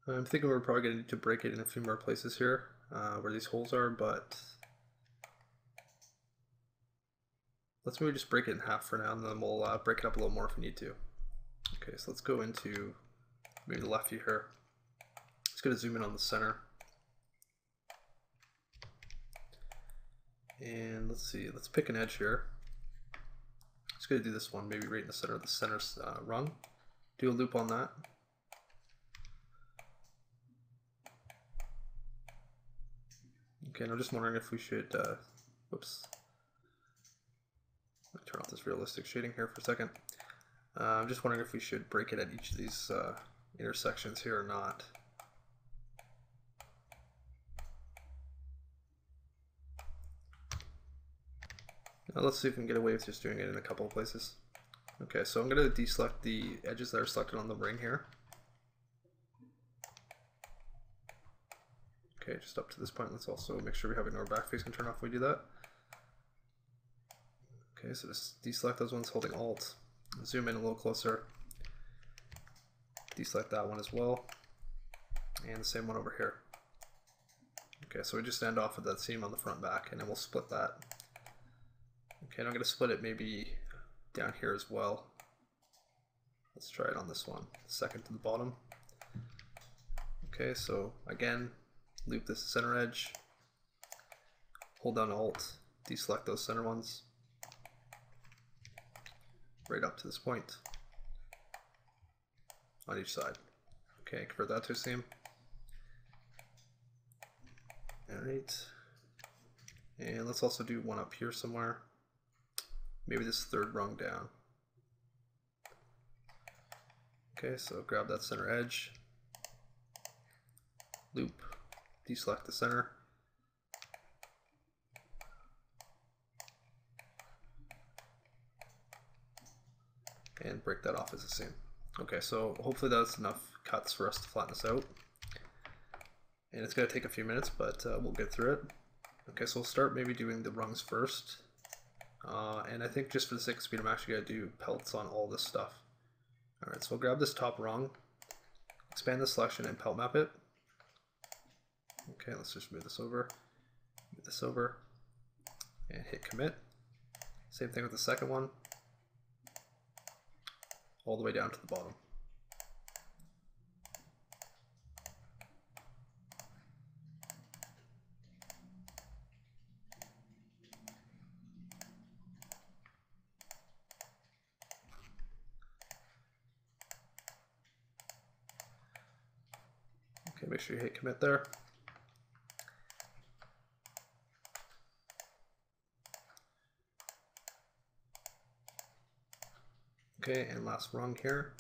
I'm thinking we're probably going to need to break it in a few more places here where these holes are, but let's maybe just break it in half for now, and then we'll break it up a little more if we need to. Okay, so let's go into maybe the left view here. Just going to zoom in on the center. And let's see, let's pick an edge here. Just going to do this one, maybe right in the center of the center rung. Do a loop on that. Okay, and I'm just wondering if we should, whoops. Let me turn off this realistic shading here for a second. I'm just wondering if we should break it at each of these intersections here or not. Now let's see if we can get away with just doing it in a couple of places. Okay, so I'm going to deselect the edges that are selected on the ring here. Okay, just up to this point, let's also make sure we have ignore backface can turn off when we do that. Okay, so just deselect those ones holding Alt. Zoom in a little closer. Deselect that one as well. And the same one over here. Okay, so we just end off with that seam on the front back, and then we'll split that. Okay, and I'm going to split it maybe down here as well. Let's try it on this one, second to the bottom. Okay, so again, loop this center edge, hold down Alt, deselect those center ones, right up to this point on each side. Okay, convert that to a seam. Alright, and let's also do one up here somewhere. Maybe this third rung down. Okay, so grab that center edge, loop, deselect the center, and break that off as a seam. Okay, so hopefully that's enough cuts for us to flatten this out. And it's going to take a few minutes, but we'll get through it. Okay, so we'll start maybe doing the rungs first. And I think just for the sake of speed, I'm actually going to do pelts on all this stuff. Alright, so we'll grab this top rung, expand the selection and pelt map it. Okay, let's just move this over, and hit commit. Same thing with the second one, all the way down to the bottom. Okay, make sure you hit commit there. Okay, and last rung here.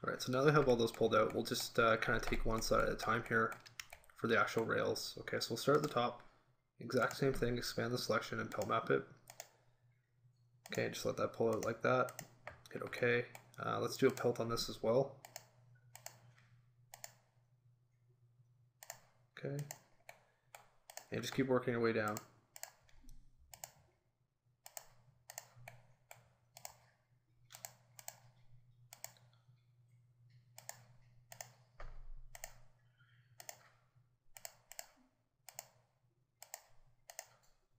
Alright, so now that I have all those pulled out, we'll just kind of take one side at a time here for the actual rails. Okay, so we'll start at the top, exact same thing, expand the selection and pelt map it. Okay, just let that pull out like that. Hit OK. Let's do a pelt on this as well. Okay, and just keep working your way down.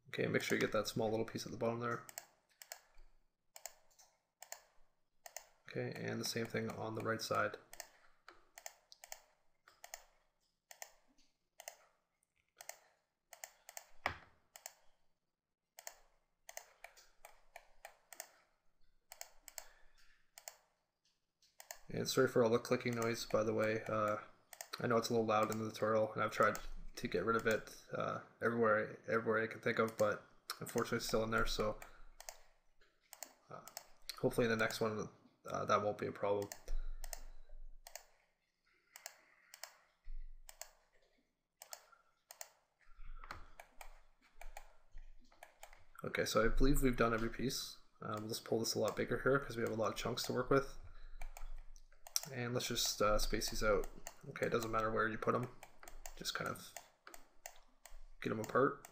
Okay, make sure you get that small little piece at the bottom there. Okay, and the same thing on the right side. And sorry for all the clicking noise, by the way. I know it's a little loud in the tutorial, and I've tried to get rid of it everywhere I can think of, but unfortunately it's still in there, so hopefully in the next one that won't be a problem. Okay, so I believe we've done every piece. Let's pull this a lot bigger here because we have a lot of chunks to work with. And let's just space these out. Okay, it doesn't matter where you put them, just kind of get them apart.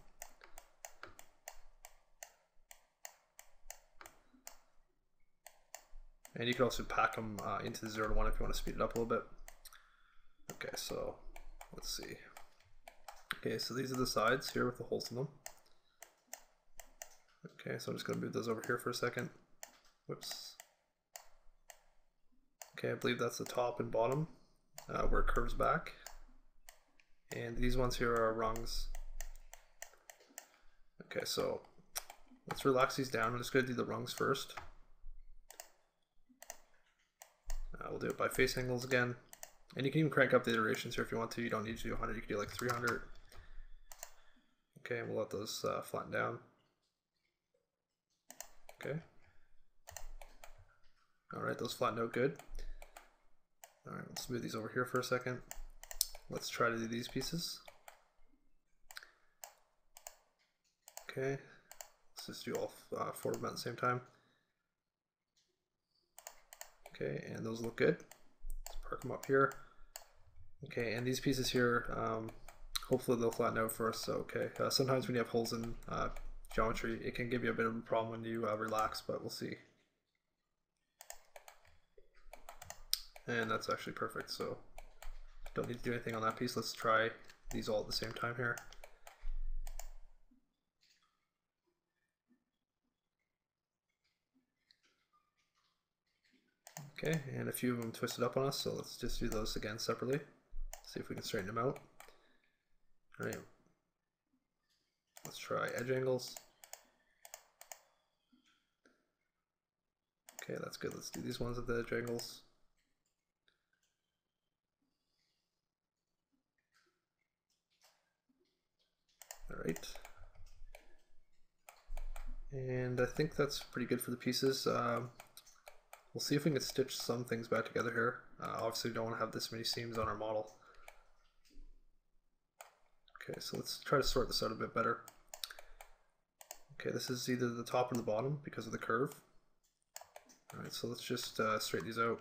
And you can also pack them into the 0 to 1 if you want to speed it up a little bit. Okay, so let's see. Okay, so these are the sides here with the holes in them. Okay, so I'm just going to move those over here for a second. Whoops. Okay, I believe that's the top and bottom where it curves back. And these ones here are rungs. Okay, so let's relax these down. I'm just going to do the rungs first. We'll do it by face angles again. And you can even crank up the iterations here if you want to. You don't need to do 100, you can do like 300. Okay, and we'll let those flatten down. Okay. Alright, those flatten out good. Alright, let's move these over here for a second. Let's try to do these pieces. Okay, let's just do all 4 of them at the same time. Okay, and those look good. Let's park them up here. Okay, and these pieces here, hopefully they'll flatten out for us. So, okay, sometimes when you have holes in geometry, it can give you a bit of a problem when you relax, but we'll see. And that's actually perfect, so don't need to do anything on that piece. Let's try these all at the same time here. Okay, and a few of them twisted up on us, so let's just do those again separately. See if we can straighten them out. All right, let's try edge angles. Okay, that's good. Let's do these ones at the edge angles. All right. And I think that's pretty good for the pieces. We'll see if we can stitch some things back together here. Obviously we don't want to have this many seams on our model. Okay, so let's try to sort this out a bit better. Okay, this is either the top or the bottom because of the curve. Alright, so let's just straighten these out.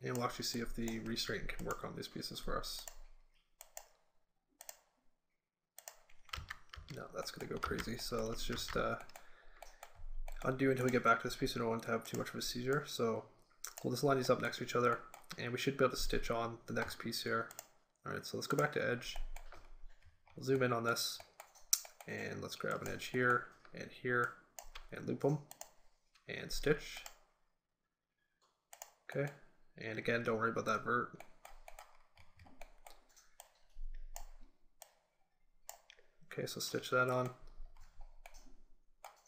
And we'll actually see if the restraighten can work on these pieces for us. No, that's going to go crazy, so let's just undo until we get back to this piece. We don't want to have too much of a seizure, so we'll just line these up next to each other and we should be able to stitch on the next piece here. Alright, so let's go back to edge. We'll zoom in on this and let's grab an edge here and loop them and stitch. Okay, and again, don't worry about that vert. Okay, so stitch that on.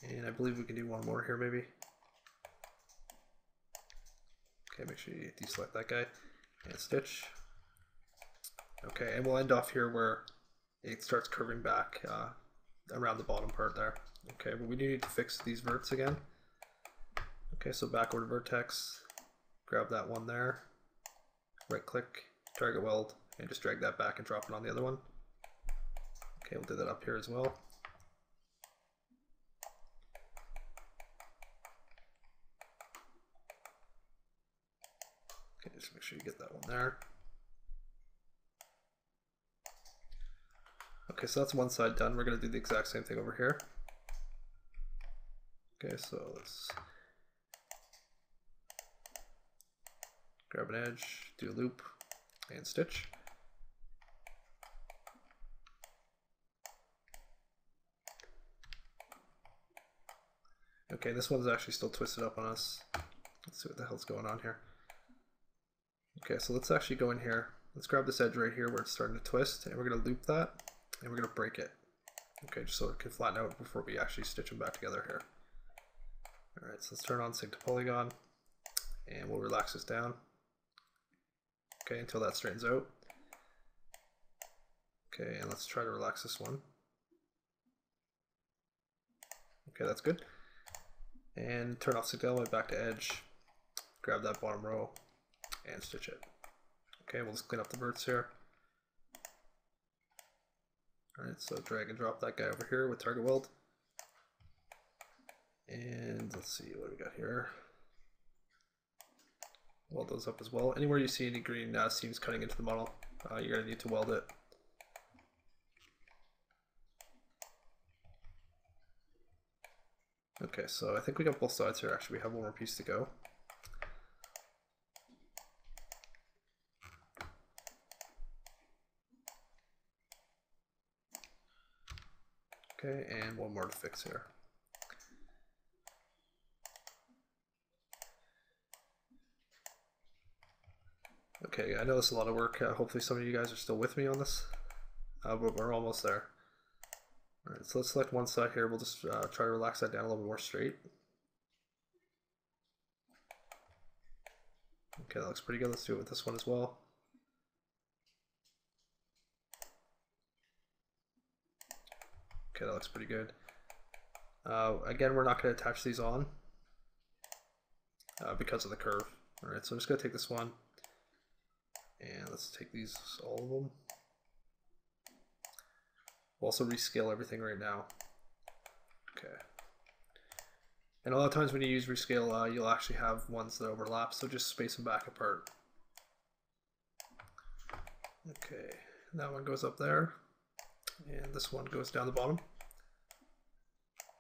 And I believe we can do one more here maybe. Okay, make sure you deselect that guy and stitch. Okay, and we'll end off here where it starts curving back around the bottom part there. Okay, but we do need to fix these verts again. Okay, so backward vertex, grab that one there, right click, target weld, and just drag that back and drop it on the other one. Okay, we'll do that up here as well. Okay, just make sure you get that one there. Okay, so that's one side done. We're going to do the exact same thing over here. Okay, so let's grab an edge, do a loop, and stitch. Okay, this one's actually still twisted up on us. Let's see what the hell's going on here. Okay, so let's actually go in here. Let's grab this edge right here where it's starting to twist, and we're going to loop that, and we're going to break it. Okay, just so it can flatten out before we actually stitch them back together here. Alright, so let's turn on sync to polygon, and we'll relax this down. Okay, until that straightens out. Okay, and let's try to relax this one. Okay, that's good. And turn off sync all the way back to edge, grab that bottom row, and stitch it. Okay, we'll just clean up the verts here. Alright, so drag and drop that guy over here with target weld. And let's see what we got here. Weld those up as well. Anywhere you see any green seams cutting into the model, you're going to need to weld it. Okay, so I think we got both sides here. Actually, we have one more piece to go. Okay, and one more to fix here. Okay, I know this is a lot of work. Hopefully some of you guys are still with me on this, but we're almost there. All right, so let's select one side here. We'll just try to relax that down a little bit more straight. Okay, that looks pretty good. Let's do it with this one as well. Okay, that looks pretty good. Again, we're not going to attach these on because of the curve. All right, so I'm just going to take this one, and let's take these, all of them. We'll also rescale everything right now. Okay. And a lot of times when you use rescale, you'll actually have ones that overlap, so just space them back apart. Okay, that one goes up there, and this one goes down the bottom.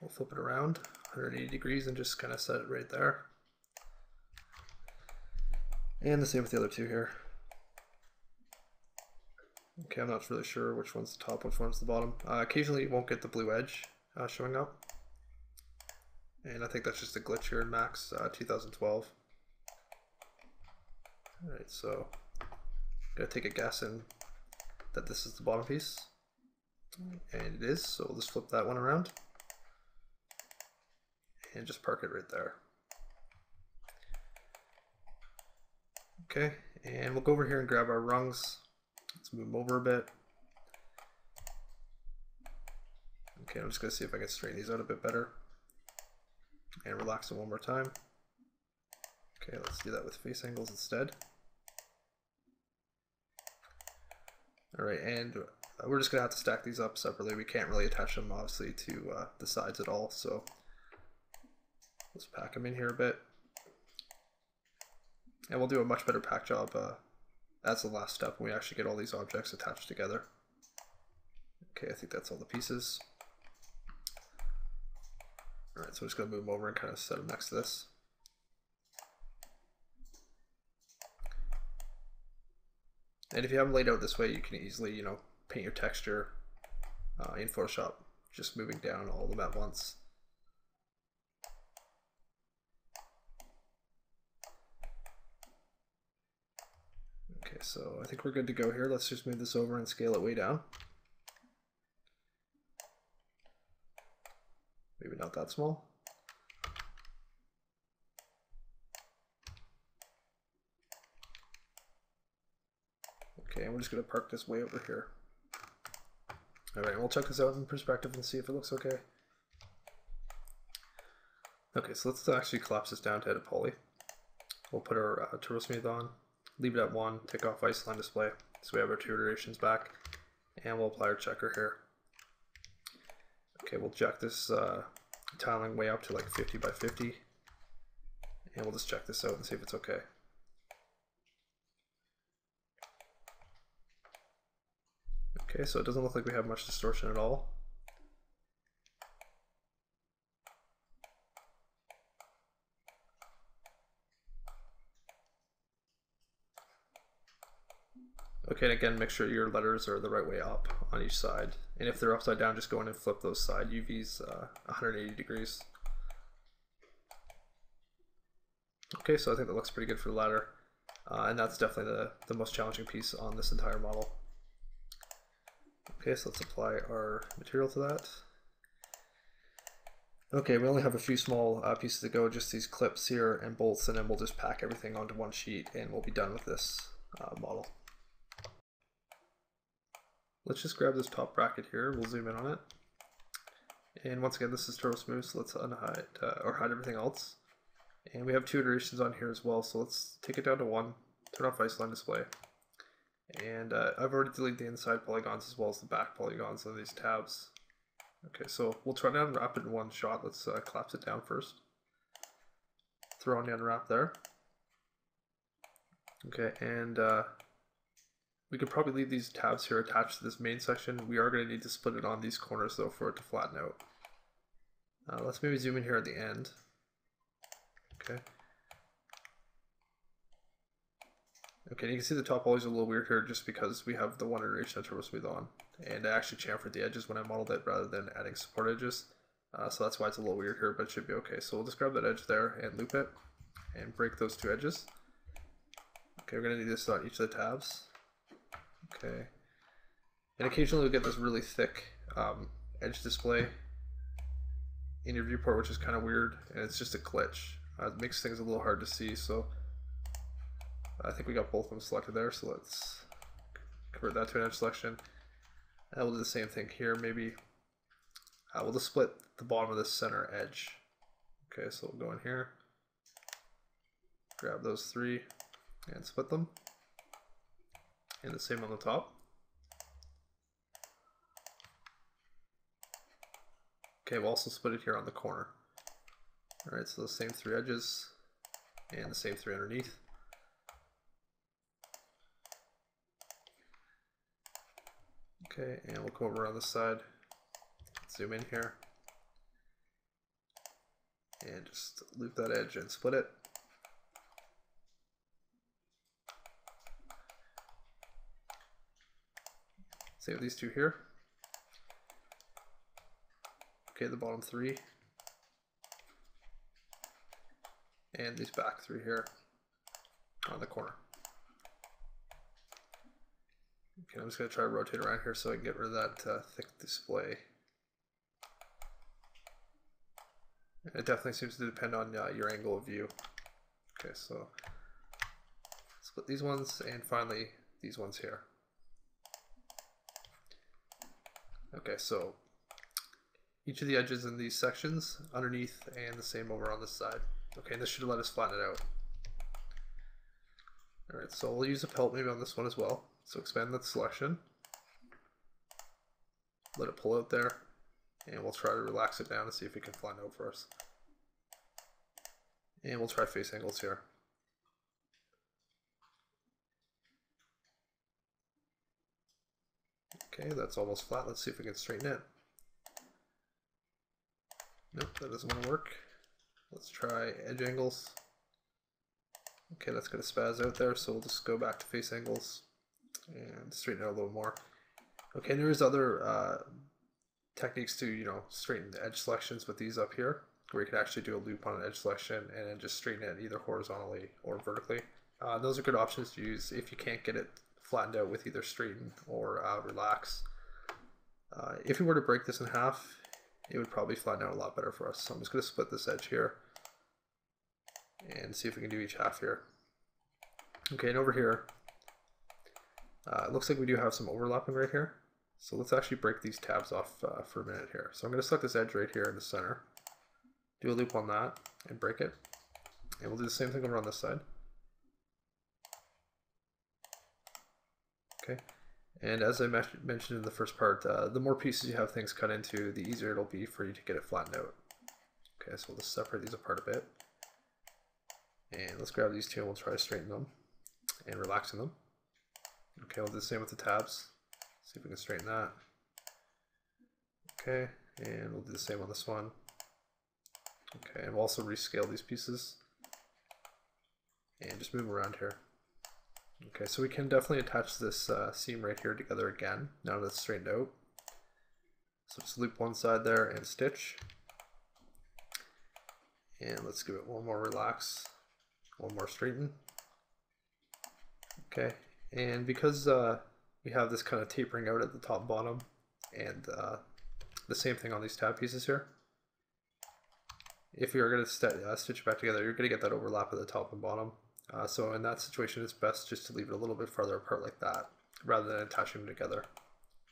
We'll flip it around 180 degrees and just kind of set it right there. And the same with the other two here. Okay, I'm not really sure which one's the top, which one's the bottom. Occasionally you won't get the blue edge showing up. And I think that's just a glitch here in Max 2012. Alright, so I'm going to take a guess in that this is the bottom piece. And it is, so we'll just flip that one around. And just park it right there. Okay, and we'll go over here and grab our rungs. Let's move them over a bit. Okay, I'm just going to see if I can straighten these out a bit better. And relax them one more time. Okay, let's do that with face angles instead. Alright, and we're just going to have to stack these up separately. We can't really attach them, obviously, to the sides at all, so let's pack them in here a bit. And we'll do a much better pack job as the last step when we actually get all these objects attached together. Okay, I think that's all the pieces. Alright, so I'm just going to move them over and kind of set them next to this. And if you have them laid out this way, you can easily, you know, paint your texture in Photoshop, just moving down all of them at once. Okay, so I think we're good to go here. Let's just move this over and scale it way down. Maybe not that small. Okay, and we're just going to park this way over here. Alright, we'll check this out in perspective and see if it looks okay. Okay, so let's actually collapse this down to edit poly. We'll put our turbo smooth on, leave it at 1, take off isoline display, so we have our 2 iterations back, and we'll apply our checker here. Okay, we'll jack this tiling way up to like 50 by 50, and we'll just check this out and see if it's okay. Okay, so it doesn't look like we have much distortion at all. Okay, and again, make sure your letters are the right way up on each side. And if they're upside down, just go in and flip those side UVs 180 degrees. Okay, so I think that looks pretty good for the ladder. And that's definitely the most challenging piece on this entire model. Okay, so let's apply our material to that. Okay, we only have a few small pieces to go, just these clips here and bolts, and then we'll just pack everything onto one sheet and we'll be done with this model. Let's just grab this top bracket here, we'll zoom in on it. And once again, this is turbo smooth, so let's unhide or hide everything else. And we have 2 iterations on here as well, so let's take it down to 1, turn off isoline display. And I've already deleted the inside polygons as well as the back polygons of these tabs. Okay, so we'll try to unwrap it in one shot. Let's collapse it down first. Throw on the unwrap there. Okay, and we could probably leave these tabs here attached to this main section. We are going to need to split it on these corners though for it to flatten out. Let's maybe zoom in here at the end. Okay. Okay, you can see the topology is a little weird here just because we have the one iteration of Turbo Smooth on. And I actually chamfered the edges when I modeled it rather than adding support edges. So that's why it's a little weird here, but it should be okay. So we'll just grab that edge there and loop it and break those two edges. Okay, we're going to need this on each of the tabs. Okay. And occasionally we'll get this really thick edge display in your viewport, which is kind of weird, and it's just a glitch. It makes things a little hard to see, so I think we got both of them selected there, so let's convert that to an edge selection. And we'll do the same thing here, maybe. We'll just split the bottom of this center edge. Okay, so we'll go in here, grab those three, and split them. And the same on the top. Okay, we'll also split it here on the corner. Alright, so the same three edges, and the same three underneath. Okay, and we'll come over on this side, zoom in here, and just loop that edge and split it. Same with these two here. Okay, the bottom three, and these back three here on the corner. Okay, I'm just going to try to rotate around here so I can get rid of that thick display. It definitely seems to depend on your angle of view. Okay, so split these ones, and finally these ones here. Okay, so each of the edges in these sections underneath, and the same over on this side. Okay, and this should let us flatten it out. Alright, so we'll use a pelt maybe on this one as well. So expand that selection, let it pull out there, and we'll try to relax it down to see if we can flatten out for us. And we'll try face angles here. Okay, that's almost flat. Let's see if we can straighten it. Nope, that doesn't want to work. Let's try edge angles. Okay, that's going to spaz out there, so we'll just go back to face angles and straighten it out a little more. Okay, and there's other techniques to, straighten the edge selections with these up here, where you can actually do a loop on an edge selection and then just straighten it either horizontally or vertically. Those are good options to use if you can't get it flattened out with either straighten or relax. If we were to break this in half, it would probably flatten out a lot better for us. So I'm just going to split this edge here and see if we can do each half here. Okay, and over here, it looks like we do have some overlapping right here. So let's actually break these tabs off for a minute here. So I'm going to select this edge right here in the center, do a loop on that, and break it. And we'll do the same thing over on this side. Okay, and as I mentioned in the first part, the more pieces you have things cut into, the easier it'll be for you to get it flattened out. Okay, so we'll just separate these apart a bit. And let's grab these two and we'll try to straighten them and relaxing them. Okay, we'll do the same with the tabs. See if we can straighten that. Okay, and we'll do the same on this one. Okay, and we'll also rescale these pieces and just move around here. Okay, so we can definitely attach this seam right here together again, now that it's straightened out. So just loop one side there and stitch. And let's give it one more relax, one more straighten. Okay, and because we have this kind of tapering out at the top and bottom, and the same thing on these tab pieces here, if you're going to stitch it back together, you're going to get that overlap at the top and bottom. So in that situation, it's best just to leave it a little bit farther apart like that, rather than attaching them together.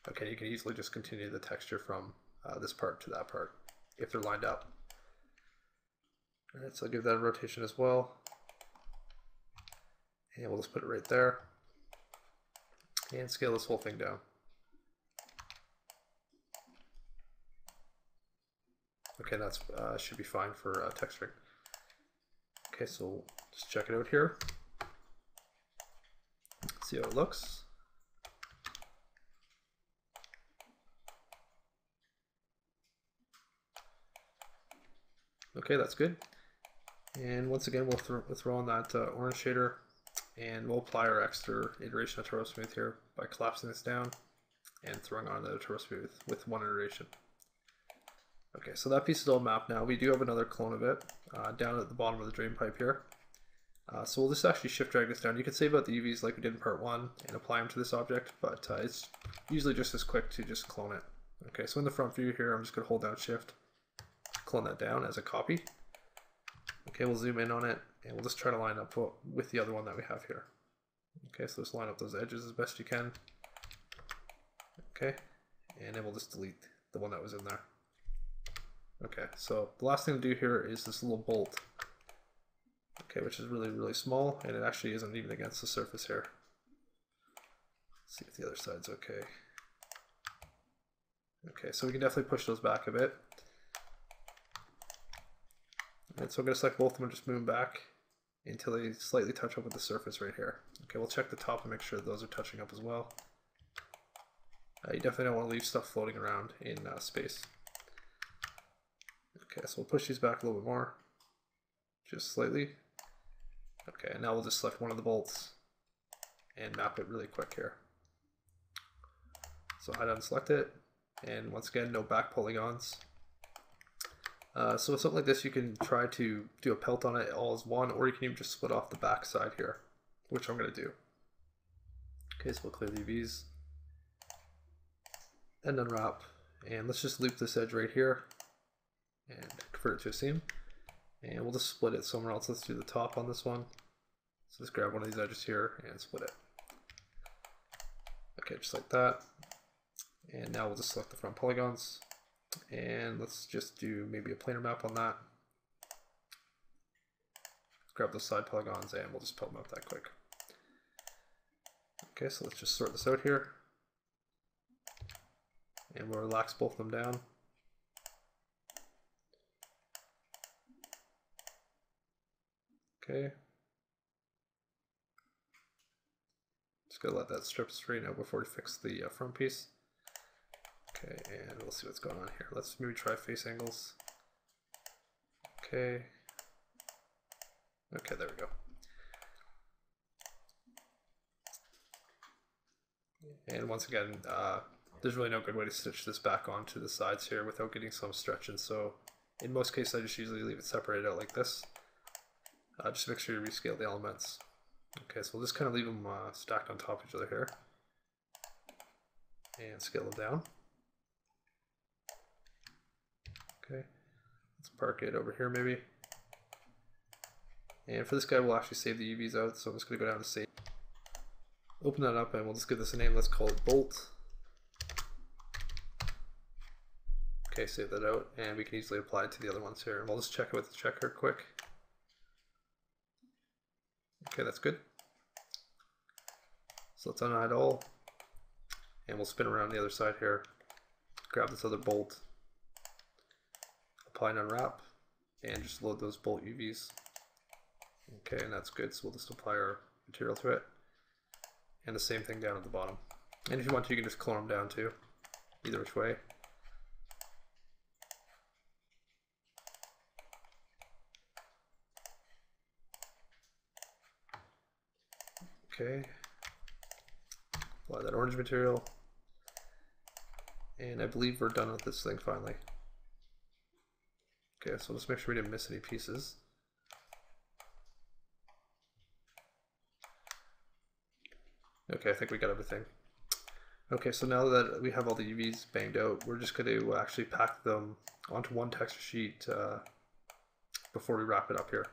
Okay, you can easily just continue the texture from this part to that part, if they're lined up. Alright, so I'll give that a rotation as well. And we'll just put it right there. And scale this whole thing down. Okay, that's should be fine for texturing. Okay, so just check it out here. See how it looks. Okay, that's good. And once again, we'll throw on that orange shader, and we'll apply our extra iteration of Turbo Smooth here by collapsing this down and throwing on the Turbo Smooth with one iteration. Okay, so that piece is all mapped now. We do have another clone of it down at the bottom of the drain pipe here. So we'll just actually shift drag this down. You can save out the UVs like we did in part 1 and apply them to this object, but it's usually just as quick to just clone it. Okay, so in the front view here, I'm just going to hold down shift, clone that down as a copy. Okay, we'll zoom in on it, and we'll just try to line up with the other one that we have here. Okay, so just line up those edges as best you can. Okay, and then we'll just delete the one that was in there. Okay, so the last thing to do here is this little bolt. Okay, which is really, really small, and it actually isn't even against the surface here. Let's see if the other side's okay. Okay, so we can definitely push those back a bit. And so I'm going to select both of them and just move them back until they slightly touch up with the surface right here. Okay, we'll check the top and make sure those are touching up as well. You definitely don't want to leave stuff floating around in space. Okay, so we'll push these back a little bit more, just slightly. Okay, and now we'll just select one of the bolts and map it really quick here. So hide unselect it, and once again, no back polygons. So with something like this, you can try to do a pelt on it all as one, or you can even just split off the back side here, which I'm going to do. Okay, so we'll clear the UVs and unwrap, and let's just loop this edge right here and convert it to a seam, and we'll just split it somewhere else. Let's do the top on this one. So just grab one of these edges here and split it. Okay, just like that. And now we'll just select the front polygons, and let's just do maybe a planar map on that. Grab those side polygons and we'll just pelt map that quick. Okay, so let's just sort this out here, and we'll relax both of them down. Okay. Just gotta let that strip straighten out before we fix the front piece. Okay, and we'll see what's going on here. Let's maybe try face angles. Okay. Okay, there we go. And once again, there's really no good way to stitch this back onto the sides here without getting some stretch in. So in most cases, I just usually leave it separated out like this. Just make sure you rescale the elements. Okay, so we'll just kind of leave them stacked on top of each other here. And scale them down. Okay, let's park it over here maybe. And for this guy, we'll actually save the UVs out, so I'm just going to go down to save. Open that up and we'll just give this a name. Let's call it Bolt. Okay, save that out, and we can easily apply it to the other ones here. And we'll just check it with the checker quick. Okay, that's good. So let's unhide all, and we'll spin around the other side here. Grab this other bolt, apply and unwrap, and just load those bolt UVs. Okay, and that's good. So we'll just apply our material to it, and the same thing down at the bottom. And if you want to, you can just clone them down too, either which way. Okay, apply that orange material, and I believe we're done with this thing finally. Okay, so let's make sure we didn't miss any pieces. Okay, I think we got everything. Okay, so now that we have all the UVs banged out, we're just going to actually pack them onto one texture sheet before we wrap it up here.